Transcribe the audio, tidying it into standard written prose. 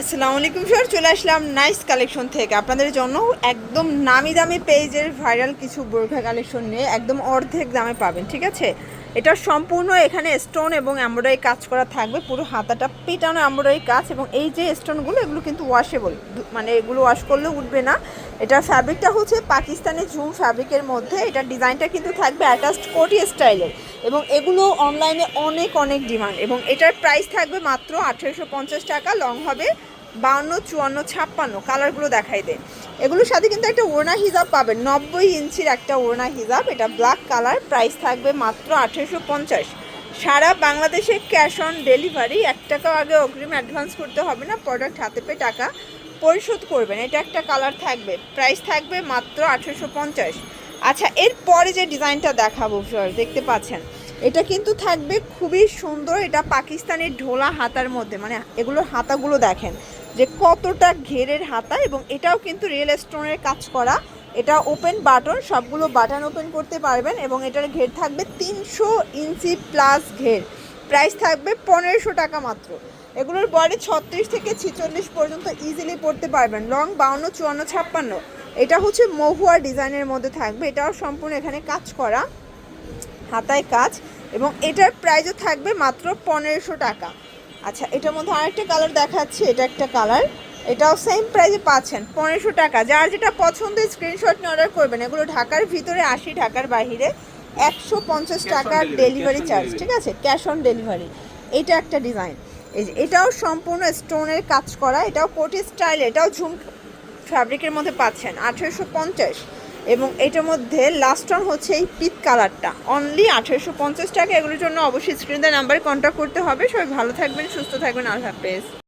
আসসালামু আলাইকুম স্যার, চলে আসলাম নাইস কালেকশন থেকে আপনাদের জন্য একদম নামি দামি পেজের ভাইরাল কিছু বোরখা কালেকশন নিয়ে একদম অর্ধেক দামে পাবেন। ঠিক আছে, এটা সম্পূর্ণ এখানে স্টোন এবং এমব্রয়ডারি কাজ করা থাকবে, পুরো হাতাটা পেটানো এমব্রয়ডারি কাজ। এবং এই যে স্টোনগুলো এগুলো কিন্তু ওয়াশেবল, মানে এগুলো ওয়াশ করলেও উঠবে না। এটার ফ্যাব্রিকটা হচ্ছে পাকিস্তানি ঝুম ফ্যাব্রিকের মধ্যে। এটার ডিজাইনটা কিন্তু থাকবে অ্যাটাচড কোটি স্টাইলের এবং এগুলো অনলাইনে অনেক অনেক ডিমান্ড। এবং এটার প্রাইস থাকবে মাত্র 1850 টাকা। লং হবে 52, 54, 56। কালারগুলো দেখাই দেয়। এগুলোর সাথে কিন্তু একটা ওড়না হিজাব পাবেন, 90 ইঞ্চির একটা ওড়না হিজাব। এটা ব্ল্যাক কালার, প্রাইস থাকবে মাত্র 1850। সারা বাংলাদেশে ক্যাশ অন ডেলিভারি, 1 টাকাও আগে অগ্রিম অ্যাডভান্স করতে হবে না, প্রোডাক্ট হাতে পেয়ে টাকা পরিশোধ করবেন। এটা একটা কালার থাকবে, প্রাইস থাকবে মাত্র 1850। আচ্ছা, এরপরে যে ডিজাইনটা দেখাবো দেখতে পাচ্ছেন, এটা কিন্তু থাকবে খুবই সুন্দর। এটা পাকিস্তানের ঢোলা হাতার মধ্যে, মানে এগুলোর হাতাগুলো দেখেন যে কতটা ঘেরের হাতা। এবং এটাও কিন্তু রিয়েল স্টোনের কাজ করা। এটা ওপেন বাটন, সবগুলো বাটন ওপেন করতে পারবেন। এবং এটার ঘের থাকবে 300 ইঞ্চি প্লাস ঘের। প্রাইস থাকবে 1500 টাকা মাত্র। এগুলোর বডি 36 থেকে 46 পর্যন্ত ইজিলি পরতে পারবেন। লং 52, 54, 56। এটা হচ্ছে মহুয়া ডিজাইনের মধ্যে থাকবে। এটাও সম্পূর্ণ এখানে কাজ করা, হাতায় কাজ। এবং এটার প্রাইসও থাকবে মাত্র 1500 টাকা। আচ্ছা, এটার মধ্যে আরেকটা কালার দেখাচ্ছি, এটা একটা কালার, এটাও সেম প্রাইসে পাচ্ছেন 1500 টাকা। যার যেটা পছন্দ স্ক্রিনশট নিয়ে অর্ডার করবেন। এগুলো ঢাকার ভিতরে 80, ঢাকার বাইরে 150 টাকার ডেলিভারি চার্জ। ঠিক আছে, ক্যাশ অন ডেলিভারি। এটা একটা ডিজাইন, এই যে এটাও সম্পূর্ণ স্টোনের কাজ করা, এটাও কোটি স্টাইল, এটাও ঝুম ফ্যাব্রিকের মধ্যে পাচ্ছেন 1850। এবং এটার মধ্যে লাস্ট অন হচ্ছে এই পিট কালারটা, অনলি 1850 টাকা। এগুলোর জন্য অবশ্যই স্ক্রিন দেওয়া নাম্বারে কন্ট্যাক্ট করতে হবে। সবাই ভালো থাকবেন, সুস্থ থাকবেন, আল্লাহ হাফেজ।